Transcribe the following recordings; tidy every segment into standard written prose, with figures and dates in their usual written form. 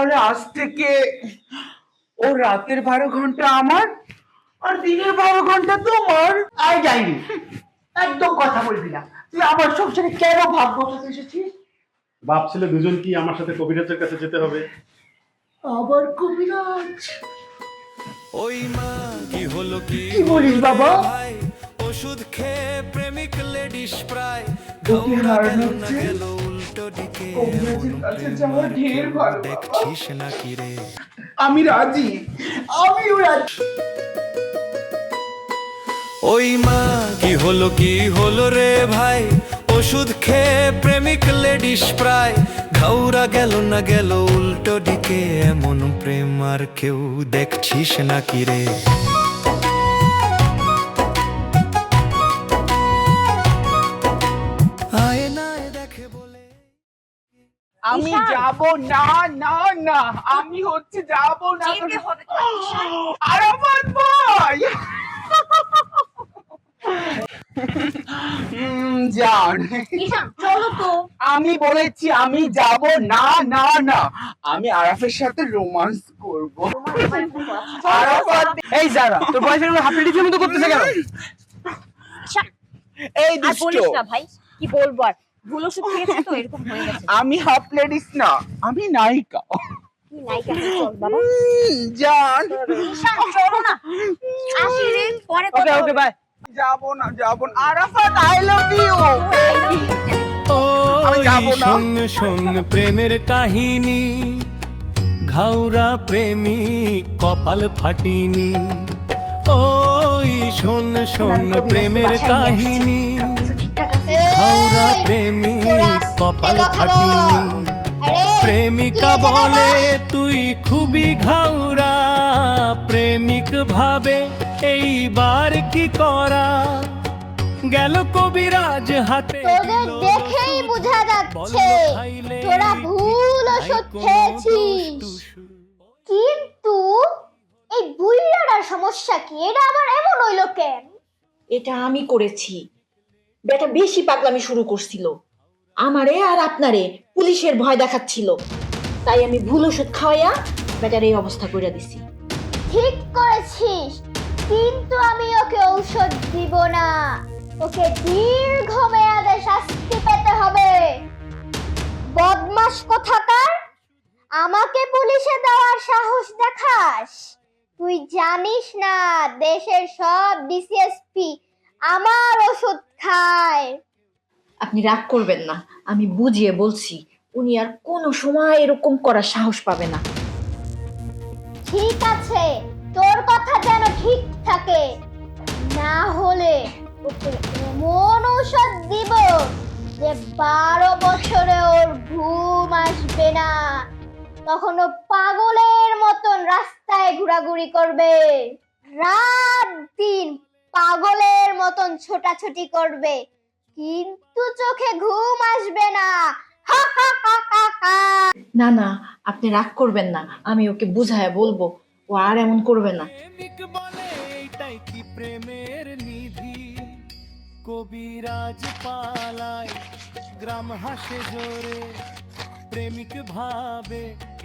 তাহলে আজ থেকে ও রাতের 12 ঘন্টা আমার আর দিনের 12 ঘন্টা তোমার। আই যাইনি, একদম কথা বলবি না। তুই আমার সংসারে কেন ভাব বসাতে এসেছিস? বাপ ছেলে দুজন কি আমার সাথে কবিরাজের কাছে যেতে হবে? আবার কবিরাজ? ওই মা কি হলো কি বলিস বাবা? ভাই, ওষুধ খেয়ে প্রেমিক লেডিস প্রায় গতির কারণ হচ্ছে গেল উল্টো দিকে কবিরাজের কাছে যাওয়া ঢের ভালো বাবা। দেখছিস নাকি রে? আমি রাজি, আমিও রাজি। ওই মা কি হলো রে ভাই, ওষুধ খেয়ে প্রেমিক লেডিস প্রায় ঘাউরা গেল উল্টো দিকে, এমন প্রেম আর কেউ দেখছিস নাকি রে? আয়নায় দেখে বলে আমি যাব না, না না, আমি হচ্ছে যাব না। যেতে হবে তো, ঈশান। আরাফাত ভাই জান, ঈশান, চলো তো। আমি বলেছি আমি যাব না, না না, আমি আরাফের সাথে রোমান্স করব। আরাফাত, এই যারা তোর বয়ফ্রেন্ড হাফ লেডিসের মতো করতেছে কেন? ঈশান, এই আর দুষ্ট, বলিস না ভাই, কি বলবো আর, ভুল ওষুধ খেয়েছে তো এরকম হয়ে গেছে। আমি হাফ লেডিস না, আমি নায়িকা। কি নায়িকা, চল বাবা। জান, ঈশান, চলো না। আসি রে, পরে ওকে কথা ওকে হবে। বাই। যাব না, যাব না। Arafat, I love you. আমি ওই যাবো না। শোন শোন প্রেমের কাহিনী, ঘাউরা প্রেমিক কপাল ফাটিনি। ওই শোন শোন প্রেমের কাহিনী, ঘাউরা প্রেমিক কপাল ফাটিনি। প্রেমিকা বলে তুই খুবই ঘাউরা, প্রেমিক ভাবে এইবার কি করা, গেল কবিরাজ হাতে তোদের দেখেই বোঝা যাচ্ছে তোরা ভুল ওষুধ খেয়েছিস। কিন্তু এই বুইড়ার সমস্যা কি? এটা আবার এমন হইলো কেন? এটা আমি করেছি। বেটা বেশি পাগলামি শুরু করছিল, আমারে আর আপনারে পুলিশের ভয় দেখাচ্ছিল, তাই আমি ভুল ওষুধ খাওয়াইয়া বেটার এই অবস্থা কইরা দিছি। ঠিক করেছিস, কিন্তু আমি ওকে ঔষধ দিব না, ওকে দীর্ঘমেয়াদে শাস্তি পেতে হবে। বদমাশ কোথাকার, আমাকে পুলিশে দেওয়ার সাহস দেখাস? তুই জানিস না দেশের সব ডিসিএসপি আমার ওষুধ খায়। আপনি রাগ করবেন না, আমি বুঝিয়ে বলছি, উনি আর কোনো সময় এরকম করার সাহস পাবে না। ঠিক আছে, তোর কথা যেন ঠিক থাকে, না হলে ওকে এমন ঔষধ দিব যে 12 বছরে ওর ঘুম আসবে না, তখন ও পাগলের মতন রাস্তায় ঘোরাঘুরি করবে, রাত দিন পাগলের মতন ছোটাছুটি করবে, কিন্তু চোখে ঘুম আসবে না। হা হা হা হা হা। না না, আপনি রাগ করবেন না, আমি ওকে বুঝায় বলবো, ও আর এমন করবে না। প্রেমিক বলে এইটাই কি প্রেমের নিধি, কবিরাজ পালায় গ্রাম হাসে জোরে, প্রেমিক ভাবে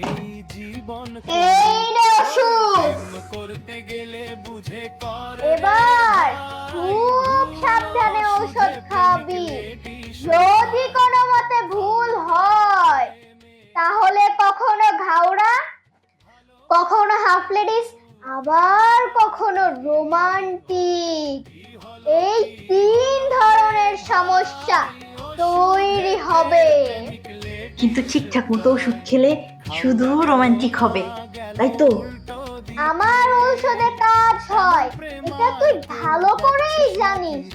এই জীবন এই রে ওষুধ, করতে গেলে বুঝে কর। এবার খুব সাবধানে ঔষধ খাবি, যদি কোনো মতে ভুল হয় তাহলে কখনো ঘাওড়া, কখনো হাফ লেডিস, আবার কখনো রোমান্টিক, এই 3 ধরনের সমস্যা তৈরি হবে। কিন্তু ঠিকঠাক মতো ওষুধ খেলে শুধু রোমান্টিক হবে, তাই তো? আমার ঔষধে কাজ হয়, এটা তুই ভালো করেই জানিস,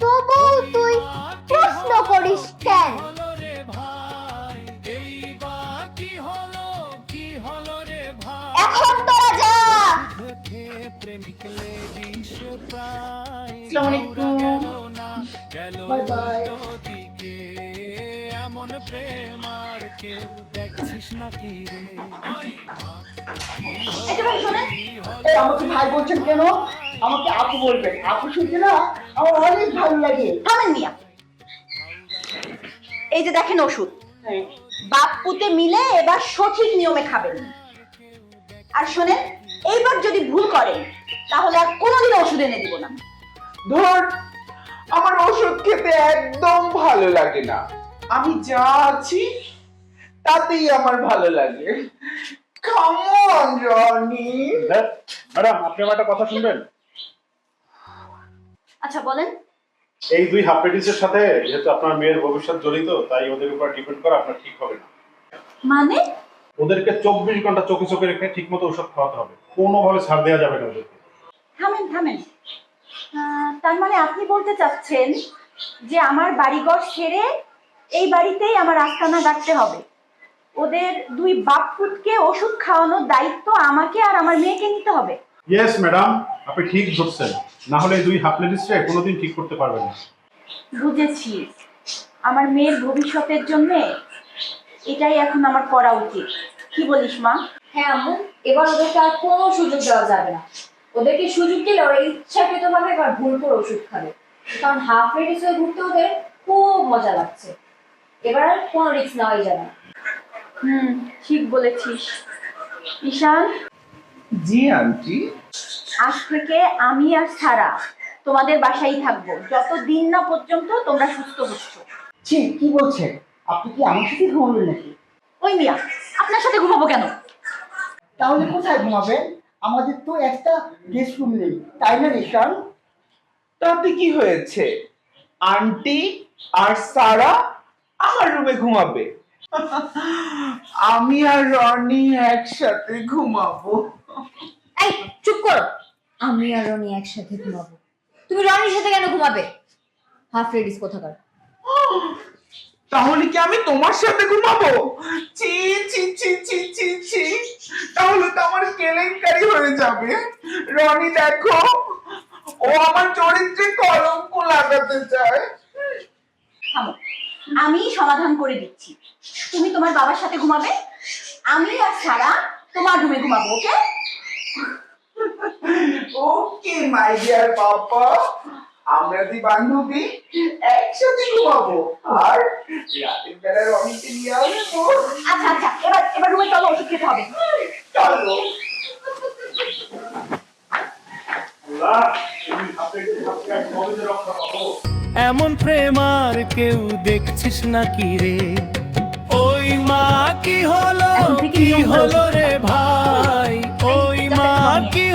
তবু তুই প্রশ্ন করিস কেন? এখন তোরা যা। আসসালামু আলাইকুম, বাই বাই। এমন প্রেম আর কেউ দেখছিস নাকি রে? এই আমাকে ভাই বলছেন কেন? আমাকে আপু বলবেন, আপু শুনতে না আমার অনেক ভালো লাগে। থামেন মিয়া, এই যে দেখেন ওষুধ, বাপ পুতে মিলে এবার সঠিক নিয়মে খাবেন। আর শোনেন, এইবার যদি ভুল করেন তাহলে আর কোনোদিন ওষুধ এনে দিব না। ধর, আমার ওষুধ খেতে একদম ভালো লাগে না। আমি যা আছি তাতেই আমার ভালো লাগে। Come on Roni. ম্যাডাম, আপনি আমার একটা কথা শুনবেন? আচ্ছা বলেন। এই দুই হাফেডিসের সাথে যেহেতু আপনার মেয়ের ভবিষ্যৎ জড়িত, তাই ওদের উপর ডিপেন্ড করা আপনার ঠিক হবে না। মানে? ওদেরকে 24 ঘন্টা চোখে চোখে রেখে ঠিক মতো ওষুধ খাওয়াতে হবে, কোনোভাবে ছাড় দেওয়া যাবে না ওদেরকে। থামেন থামেন, তার মানে আপনি বলতে চাচ্ছেন যে আমার বাড়িঘর ছেড়ে এই বাড়িতেই আমার আস্তানা গাড়তে হবে, ওদের দুই বাপ পুতকে ওষুধ খাওয়ানোর দায়িত্ব আমাকে আর আমার মেয়েকে নিতে হবে? ইয়েস ম্যাডাম, আপনি ঠিক ধরছেন, না হলে এই দুই হাফলেডিসে কোনোদিন ঠিক করতে পারবেন না। বুঝেছি, আমার মেয়ের ভবিষ্যতের জন্য এটাই এখন আমার করা উচিত। কি বলিস মা? হ্যাঁ আম্মু, এবার ওদেরকে আর কোনো সুযোগ দেওয়া যাবে না। ওদেরকে সুযোগ দিলে ওরা ইচ্ছাকৃতভাবে এবার ভুল করে ওষুধ খাবে, কারণ হাফ রেডিস হয়ে ঘুরতে ওদের খুব মজা লাগছে। এবার আর কোনো রিস্ক নেওয়াই যাবে না। ঠিক বলেছিস ঈশান। জি আন্টি। আজ থেকে আমি আর সারা তোমাদের বাসায় থাকবো যতদিন না পর্যন্ত তোমরা সুস্থ হচ্ছ। ছি, কি বলছেন? আপনি কি আমার সাথে ঘুমাবেন নাকি? ওই মিয়া, আপনার সাথে ঘুমাবো কেন? তাহলে কোথায় ঘুমাবেন? আমাদের তো একটা গেস্ট রুম নেই, তাই না রিশান? তাতে কি হয়েছে? আন্টি আর সারা আমার রুমে ঘুমাবে, আমি আর রনি একসাথে ঘুমাবো। এই চুপ করো, আমি আর রনি একসাথে ঘুমাবো? তুমি রনির সাথে কেন ঘুমাবে? হাফ রেডিস কোথাকার। তাহলে কি আমি তোমার সাথে ঘুমাবো? ছি ছি ছি ছি ছি ছি, তাহলে তো আমার কেলেঙ্কারি হয়ে যাবে। রনি দেখো, ও আমার চরিত্রে কলঙ্ক লাগাতে চায়। থামো, আমি সমাধান করে দিচ্ছি। তুমি তোমার বাবার সাথে ঘুমাবে, আমি আর সারা তোমার রুমে ঘুমাবো। ওকে? ওকে মাই ডিয়ার পাপা, আমরা দুই বান্ধবী একসাথে ঘুমাবো আর রাতের বেলা রনিকে নিয়ে আসবো। আচ্ছা আচ্ছা, এবার এবার রুমে চলো, ওষুধ খেতে হবে। চলো। আল্লাহ, এই হাফেডিসকে কবে যে রক্ষা পাবো? এমন প্রেম আর কেউ দেখছিস না কি রে? ওই মা কি হলো, কি হলো রে ভাই? ওই মা কি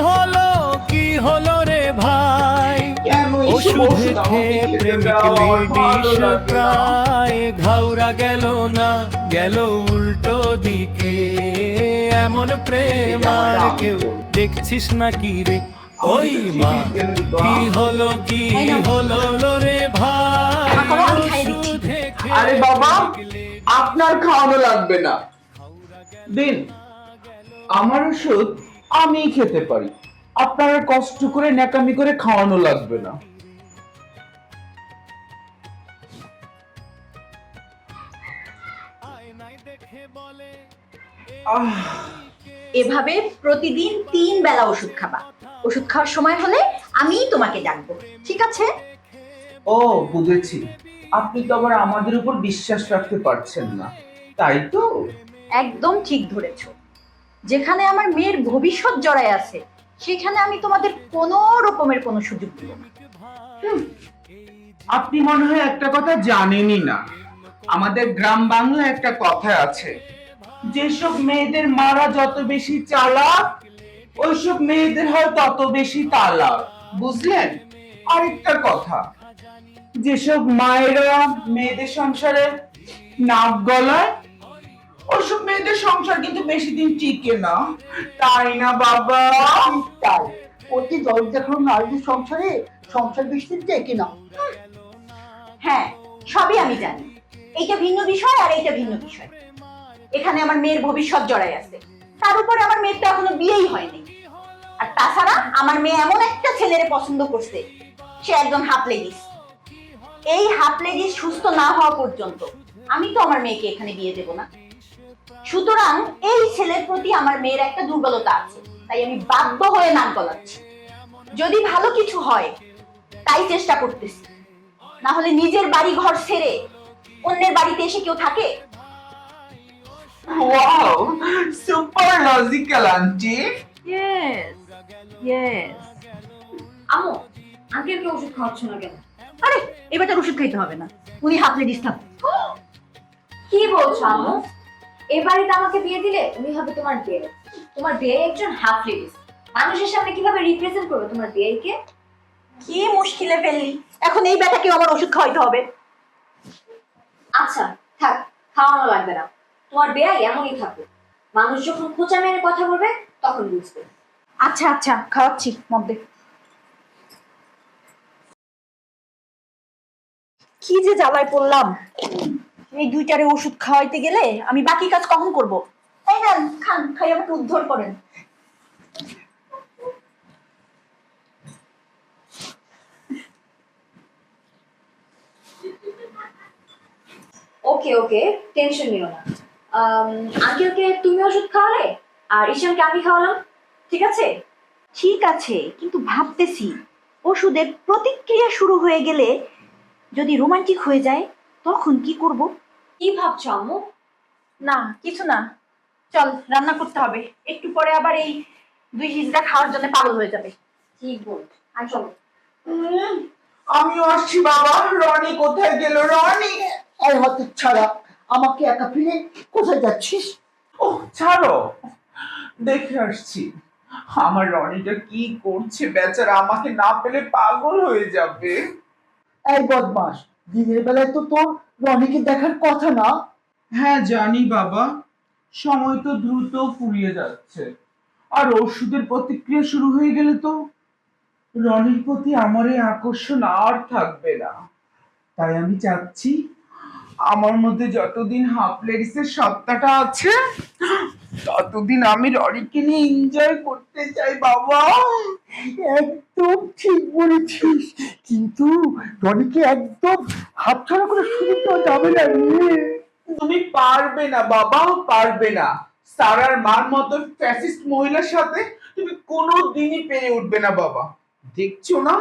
হলো রে ভাই? কেন এইসব ওষুধ ওষুধ আমাকে খেয়ে খেতে প্রেমিক দাও? আমার ভালো লেডিস লাগে না। প্রায় ঘাউরা গেল না, গেল উল্টো দিকে। এমন প্রেম আর কেউ দেখছিস না কি রে? ওই মা কি হলো রে ভাই? আমি খাইয়ে দিচ্ছি। ওষুধে খেয়ে আরে বাবা, আপনার খাওয়ানো লাগবে না, দিন। আমার ওষুধ আমিই খেতে পারি, আপনার কষ্ট করে ন্যাকামি করে খাওয়ানো লাগবে না। এভাবে প্রতিদিন 3 বেলা ওষুধ খাবা। ওষুধ খাওয়ার সময় হলে আমিই তোমাকে ডাকবো, ঠিক আছে? ও বুঝেছি, আপনি তো আবার আমাদের উপর বিশ্বাস রাখতে পারছেন না, তাই তো? একদম ঠিক ধরেছো। যেখানে আমার মেয়ের ভবিষ্যৎ জড়ায় আছে সেখানে আমি তোমাদের কোনো রকমের কোনো সুযোগ দিব না। আপনি মনে হয় একটা কথা জানেনই না, আমাদের গ্রাম বাংলা একটা কথা আছে, যেসব মেয়েদের মারা যত বেশি চালাক, ওইসব মেয়েদের হয় তত বেশি তালাক। বুঝলেন? আরেকটা কথা, যেসব মায়েরা মেয়েদের সংসারে নাক গলায়, ওইসব মেয়েদের সংসার কিন্তু বেশি দিন টিকে না, তাই না বাবা? তাই অতি দরদ দেখানো নারীদের সংসারে সংসার বেশি টেকে না। হ্যাঁ, সবই আমি জানি। এইটা ভিন্ন বিষয় আর এইটা ভিন্ন বিষয়। এখানে আমার মেয়ের ভবিষ্যৎ জড়ায় আছে, তার উপরে আমার মেয়ের তো এখনো বিয়েই হয়নি। আর তাছাড়া আমার মেয়ে এমন একটা ছেলেরে পছন্দ করছে, সে একজন হাফ লেডিস। এই হাফ লেডিস সুস্থ না হওয়া পর্যন্ত আমি তো আমার মেয়েকে এখানে বিয়ে দেব না। সুতরাং এই ছেলের প্রতি আমার মেয়ের একটা দুর্বলতা আছে, তাই আমি বাধ্য হয়ে নাক গলাচ্ছি। যদি ভালো কিছু হয় তাই চেষ্টা করতেছি, না হলে নিজের বাড়ি ঘর ছেড়ে অন্যের বাড়িতে এসে কেউ থাকে? Wow, super logical aunty. Yes yes. আম্মু, আঙ্কেলকে ওষুধ খাওয়াচ্ছ না কেন? আরে এই বেটার ওষুধ খাইতে হবে না, উনি হাফ লেডিস থাক। কি বলছো আম্মু? এ বাড়িতে আমাকে বিয়ে দিলে উনি হবে তোমার বিয়ে। তোমার বিয়ে একজন হাফ লেডিস, মানুষের সামনে কিভাবে রিপ্রেজেন্ট করবে তোমার বিয়েকে? কি মুশকিলে ফেললি, এখন এই বেটাকে আমার ওষুধ খাওয়াইতে হবে। আচ্ছা থাক, খাওয়ানো লাগবে না। তোমার বিয়ে এমনই থাকবে, মানুষ যখন খোঁচা মেরে কথা বলবে তখন বুঝবে। আচ্ছা আচ্ছা খাওয়াচ্ছি, মধ্যে কি যে জ্বালায় পড়লাম। এই দুইটারে ওষুধ খাওয়াইতে গেলে আমি বাকি কাজ কখন করব? তাই না, খান, খাই আমাকে উদ্ধার করেন। ওকে ওকে, টেনশন নিও না। আঙ্কেলকে তুমি ওষুধ খাওয়ালে আর ঈশানকে আমি খাওয়ালাম, ঠিক আছে? ঠিক আছে, কিন্তু ভাবতেছি ওষুধের প্রতিক্রিয়া শুরু হয়ে গেলে যদি রোমান্টিক হয়ে যায় তখন কি করব? কি ভাবছো আম্মু? না কিছু না, চল রান্না করতে হবে, একটু পরে আবার এই দুই হিজড়া খাওয়ার জন্য পাগল হয়ে যাবে। ঠিক বল, আর চলো। আমিও আসছি বাবা। রনি কোথায় গেল? রনি! এই হতে ছাড়া, আমাকে একা ফেলে কোথায় যাচ্ছিস? ও ছাড়ো, দেখে আসছি আমার রনিটা কি করছে। বেচারা আমাকে না পেলে পাগল হয়ে যাবে। এই বদমাস, দিনের বেলায় তো তোর রনিকে দেখার কথা না। হ্যাঁ জানি বাবা, সময় তো দ্রুত ফুরিয়ে যাচ্ছে, আর ওষুধের প্রতিক্রিয়া শুরু হয়ে গেলে তো রনির প্রতি আমার এই আকর্ষণ আর থাকবে না। তাই আমি চাচ্ছি আমার মধ্যে যতদিন হাফ লেডিসের সত্তাটা আছে ততদিন আমি রনিকে নিয়ে এনজয় করতে চাই বাবা। একদম ঠিক বলেছিস, কিন্তু রনিকে একদম হাতছাড়া করে শুরু করা যাবে না রে। তুমি পারবে না বাবা, পারবে না। সারার মার মতো ফ্যাসিস্ট মহিলার সাথে তুমি কোনোদিনই পেরে উঠবে না বাবা। দেখছো না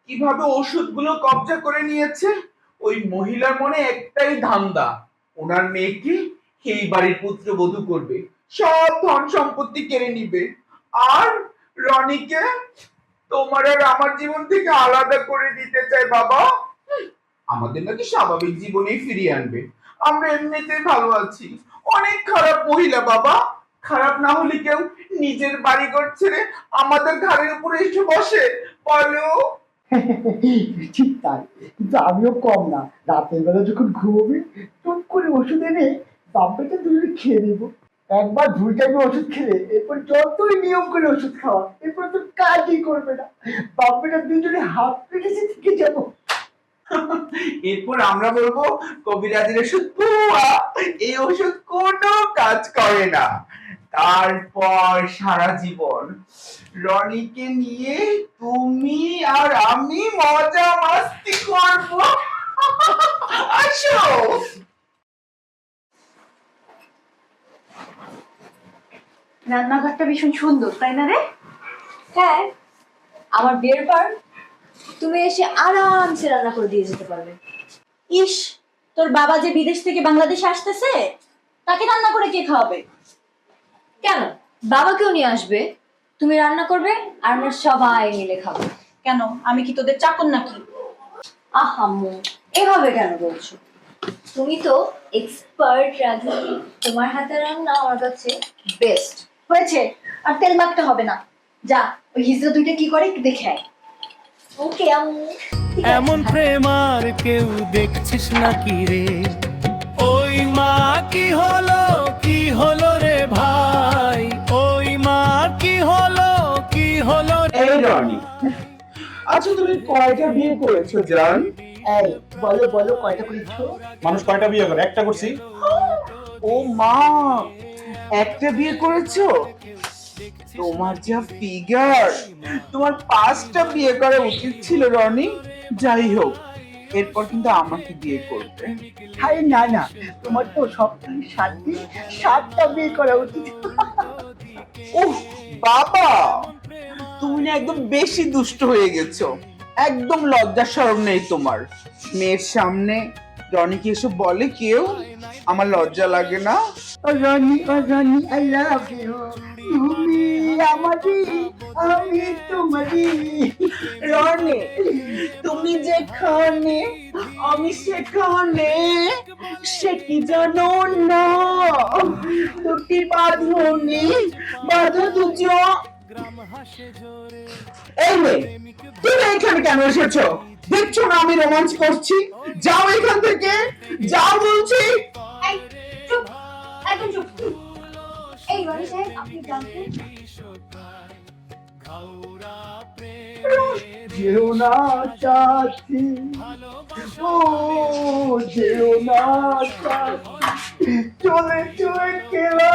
কিভাবে ওষুধগুলো কবজা করে নিয়েছে? ওই মহিলার মনে একটাই ধান্দা, ওনার মেয়েকে এই বাড়ির পুত্রবধূ করবে, সব ধন সম্পত্তি কেড়ে নিবে, আর রনিকে তোমার আর আমার জীবন থেকে আলাদা করে দিতে চায় বাবা। আমাদের নাকি স্বাভাবিক জীবনেই ফিরিয়ে আনবে। আমরা এমনিতেই ভালো আছি। অনেক খারাপ মহিলা বাবা। খারাপ না হলে কেউ নিজের বাড়িঘর ছেড়ে আমাদের ঘাড়ের উপরে এসে বসে বলো? ঠিক তাই, কিন্তু আমিও কম না। রাতের বেলা যখন ঘুমোবে টুক করে ওষুধ এনে বাপ্পাটা দুজনে খেয়ে নেবো। একবার দুই টাইমে ওষুধ খেলে এরপর যতই নিয়ম করে ওষুধ খাওয়া, এরপর তো কাজই করবে না। বাপ্পাটা দুজনে হাত পেটেছে থেকে যাবো। এরপর আমরা বলবো কবিরাজের ওষুধ ভুয়া, এই ওষুধ কোনো কাজ করে না। তারপর সারা জীবন রনিকে নিয়ে তুমি আর আমি মজা মাস্তি করবো। আসো। রান্নাঘরটা ভীষণ সুন্দর, তাই না রে? হ্যাঁ, আমার বিয়ের পর তুমি এসে আরামসে রান্না করে দিয়ে যেতে পারবে। ইস, তোর বাবা যে বিদেশ থেকে বাংলাদেশে আসতেছে, তাকে রান্না করে কে খাওয়াবে? কেন, বাবাকেও নিয়ে আসবে, তুমি রান্না করবে আর আমরা সবাই মিলে খাবো। কেন, আমি কি তোদের চাকর নাকি? আহাম্মু, এভাবে কেন বলছো? তুমি তো এক্সপার্ট রাঁধুনি, তোমার হাতের রান্না আমার কাছে বেস্ট। হয়েছে, আর তেল মাখতে হবে না। যা, ওই হিজড়া দুইটা কি করে একটু দেখে আয়। ওকে আম্মু, ঠিক আছে। এমন প্রেম আর কেউ দেখছিস নাকি রে? ওই মা কি হলো রে ভাই? ওই মা কি হলো এই রনি, আচ্ছা তুমি কয়টা বিয়ে করেছো জান? এই বলো বলো, কয়টা করেছো? মানুষ কয়টা বিয়ে করে? একটা করছি। ও মা, একটা বিয়ে করেছো? তোমার যা ফিগার, তোমার 5টা বিয়ে করা উচিত ছিল রনি। যাই হোক, এরপর কিন্তু আমাকে বিয়ে করবে। আরে না না, তোমার তো সপ্তাহে 7 দিন 7টা বিয়ে করা উচিত। উফ বাবা, তুমি না একদম বেশি দুষ্ট হয়ে গেছো। একদম লজ্জা শরম নেই তোমার। মেয়ের সামনে রনি কি এসব বলে কেউ? আমার লজ্জা লাগে না? ও রনি আই লাভ ইউ, তুমি আমারই, আমি তোমারই। রনি, তুমি যেখানে আমি সেখানে, সে কি জানো না? দুটি বাঁধনি বাঁধো দুজন। এই মেয়ে, তুমি এখানে কেন এসেছো? দেখছো না আমি রোমাঞ্চ করছি? যাও এখান থেকে, যাও বলছি। এই চুপ, একদম চুপ। এই রনি সাহেব, আপনি জানতেন? যেও না সাথী, ও যেও না সাথী, চলে চলে খেলা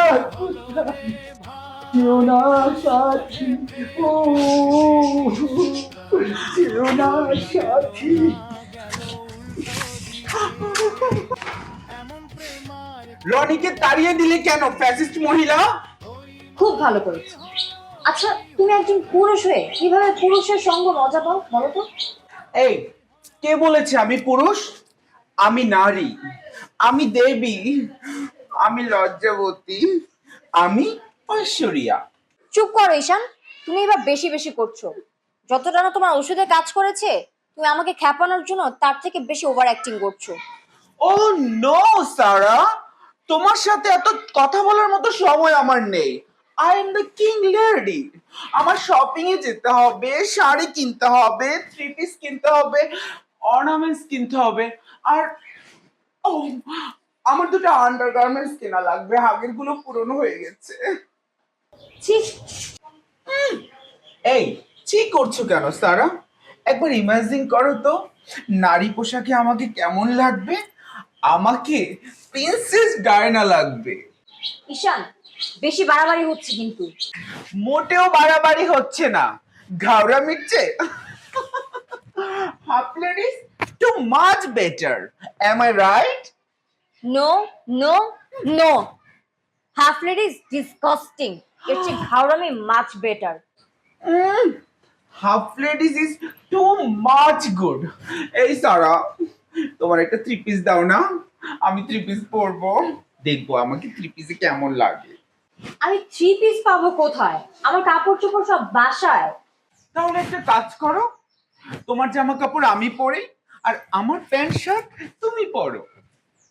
যেও না সাথী, ও যেও না সাথী। রনিকে তাড়িয়ে দিলে কেন ফ্যাসিস্ট মহিলা? খুব ভালো করেছো। আচ্ছা, তুমি একজন পুরুষ হয়ে কিভাবে পুরুষের সঙ্গ মজা পাও বলো তো? এই, কে বলেছে আমি পুরুষ? আমি নারী, আমি দেবী, আমি লজ্জাবতী, আমি ঐশ্বরিয়া। চুপ করো ঈশান, তুমি এবার বেশি বেশি করছো। যতটা না তোমার ওষুধে কাজ করেছে, তুমি আমাকে খ্যাপানোর জন্য তার থেকে বেশি ওভার অ্যাক্টিং করছো। ও নো সারা, তোমার সাথে এত কথা বলার মতো সময় আমার নেই। I am the king lady. আমার শপিং এ যেতে হবে, শাড়ি কিনতে হবে, থ্রি পিস কিনতে হবে, অর্নামেন্টস কিনতে হবে, আর ও আমার দুটো আন্ডারগার্মেন্টস কেনা লাগবে, আগের গুলো পুরনো হয়ে গেছে। ছি, এই, চি করছো কেন সারা? একবার ইমাজিন করো তো, নারী পোশাকে আমাকে কেমন লাগবে? আমাকে প্রিন্সেস ডায়না লাগবে। ঈশান, বেশি বাড়াবাড়ি হচ্ছে কিন্তু। মোটেও বাড়াবাড়ি হচ্ছে না, ঘাওড়া মিটছে। Half ladies too much better, am I right? No no no, half ladies disgusting, এর চেয়ে ঘাওড়ামি much better. Half ladies is too much good. এই সারা, তোমার একটা থ্রি পিস দাও না, আমি থ্রি পিস পরবো, দেখবো আমাকে থ্রি পিসে কেমন লাগে। আমি থ্রি পিস পাবো কোথায়? আমার কাপড় চোপড় সব বাসায়। তাহলে একটা কাজ করো, তোমার জামা কাপড় আমি পরি, আর আমার প্যান্ট শার্ট তুমি পরো।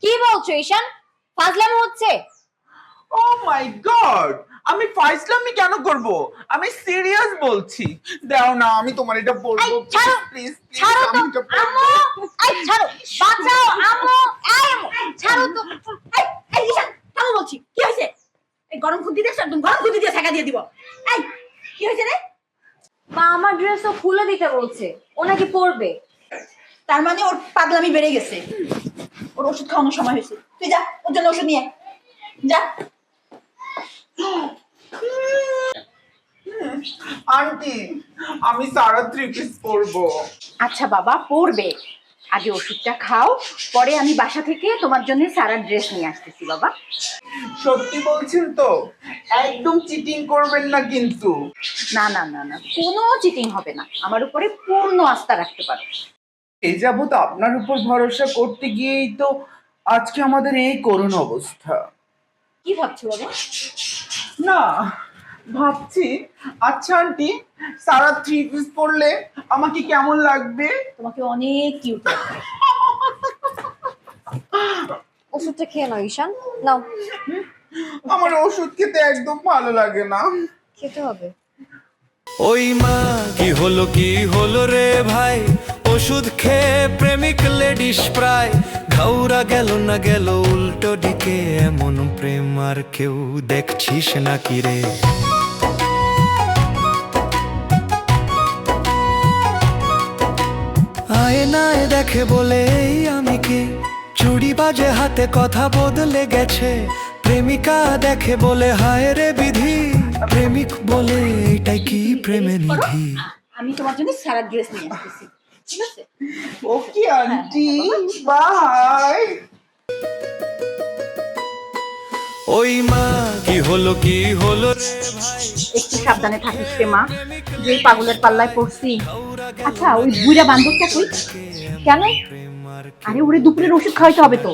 কি বলছো ঈশান? ফাজলামো হচ্ছে। ও মাই গড, আমি ফাইজলামি কেন করব? আমি সিরিয়াস বলছি। দাও না, আমি তোমার এটা এই, পরবো, ছাড়ো, প্লিজ ছাড়ো তো আম্মু, এই ছাড়ো, বাঁচাও আম্মু, এই আম্মু, ছাড়ো তো। এই ঈশান, কেন বলছি? কি হয়েছে? এই গরম খুন্তি দেখছো? একদম গরম খুন্তি দিয়ে ছেঁকা দিয়ে দিব। এই, কি হয়েছে রে? মা আমার ড্রেস তো খুলে দিতে বলছে, ও নাকি পরবে। তার মানে ওর পাগলামি বেড়ে গেছে, ওর ওষুধ খাওয়ানোর সময় হয়েছে। তুই যা, ওর জন্য ওষুধ নিয়ে আয়। যা। আন্টি, আমি সারা থ্রি পিস পরবো। আচ্ছা বাবা, পড়বে, আগে ওষুধটা খাও, পরে আমি বাসা থেকে তোমার জন্য সারা ড্রেস নিয়ে আসতেছি বাবা। সত্যি বলছেন তো? একদম চিটিং করবেন না কিন্তু। না না না না, কোনো চিটিং হবে না, আমার উপরে পূর্ণ আস্থা রাখতে পারো। এই যাবত আপনার উপর ভরসা করতে গিয়েই তো আজকে আমাদের এই করুণ অবস্থা। কি ভাবছো বাবা? না, ভাবছি, আচ্ছা আন্টি, সারা থ্রি পিস পরলে আমাকে কেমন লাগবে? তোমাকে অনেক কিউট লাগবে। ওষুধটা খেয়ে নাও ঈশান, নাও। আমার ওষুধ খেতে একদম ভালো লাগে না। খেতে হবে। ওই মা, কি হলো রে ভাই, ওষুধ খেয়ে প্রেমিক লেডিস প্রায় ঘাউরা গেল না গেল উল্টো দিকে, এমন প্রেম আর কেউ দেখছিস নাকি রে? আয়নায় দেখে বলে এই আমি কে, চুড়ি বাজে হাতে কথা বদলে গেছে, প্রেমিকা দেখে বলে হায় রে বিধি, প্রেমিক বলে এটাই কি প্রেমের নিধি? আমি তোমার জন্য সারা ড্রেস নিয়ে আসতেছি, ঠিক আছে? Okay aunty, bye. ওই মা, কি হলো রে ভাই, একটু সাবধানে থাকিস রে মা, যে পাগলের পাল্লায় পড়ছি। আচ্ছা, ওই বুড়া বান্ধবটা কই? কেন আরে ওরে দুপুরের ওষুধ খাওয়াইতে হবে তো।